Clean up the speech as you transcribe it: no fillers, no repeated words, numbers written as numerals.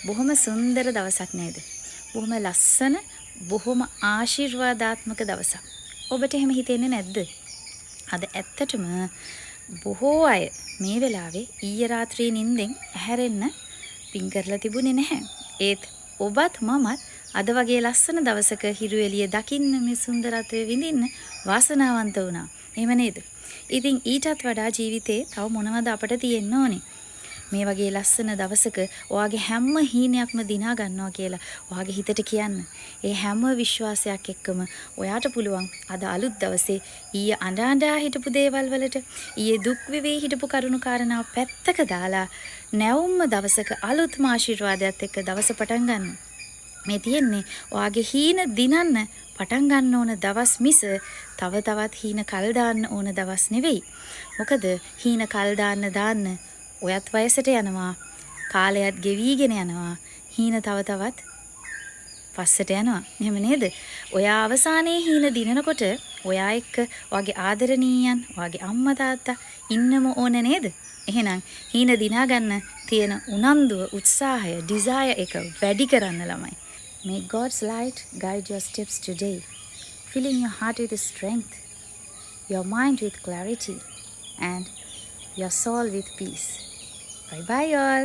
බොහොම සුන්දර දවසක් නේද? බොහොම ලස්සන, බොහොම ආශිර්වාදාත්මක දවසක්. ඔබට එහෙම හිතෙන්නේ නැද්ද? අද ඇත්තටම බොහෝ අය මේ වෙලාවේ ඊයේ රාත්‍රියේ නිින්දෙන් ඇහැරෙන්න පින් කරලා තිබුණේ නැහැ. ඒත් ඔබත් මමත් අද වගේ ලස්සන දවසක හිරු එළිය දකින්න මේ සුන්දරත්වය විඳින්න වාසනාවන්ත වුණා. එහෙම නේද? ඉතින් ඊටත් වඩා ජීවිතේ තව මොනවද අපට තියෙන්න ඕනේ? මේ වගේ ලස්සන දවසක ඔයාගේ හැම හීනයක්ම දිනා ගන්නවා කියලා ඔයාගේ හිතට කියන්න. ඒ හැම විශ්වාසයක් එක්කම ඔයාට පුළුවන් අද අලුත් දවසේ ඊයේ අඬා හිටපු දේවල් වලට ඊයේ දුක් විඳී හිටපු කරුණු කාරණා පැත්තක දාලා නැවුම්ම දවසක අලුත්ම ආශිර්වාදයක් එක්ක දවස පටන් ගන්න. මේ තියෙන්නේ ඔයාගේ හීන දිනන්න පටන් ගන්න ඕන දවස් මිස තව තවත් හීන කල් දාන්න ඕන දවස් නෙවෙයි. මොකද හීන කල් දාන්න ඔයත් වයසට යනවා, කාලයත් ගෙවිගෙන යනවා, හීන තව තවත් පස්සට යනවා. එහෙම නේද? ඔයා අවසානයේ හීන දිනනකොට ඔයා එක්ක ඔයාගේ ආදරණීයන්, ඔයාගේ අම්මා තාත්තා ඉන්නම ඕන නේද? එහෙනම් හීන දිනා ගන්න තියෙන උනන්දුව, උත්සාහය, desire එක වැඩි කරන්න ළමයි. May God's light guide your steps today, filling your heart with strength, your mind with clarity, and your soul with peace. Bye bye all.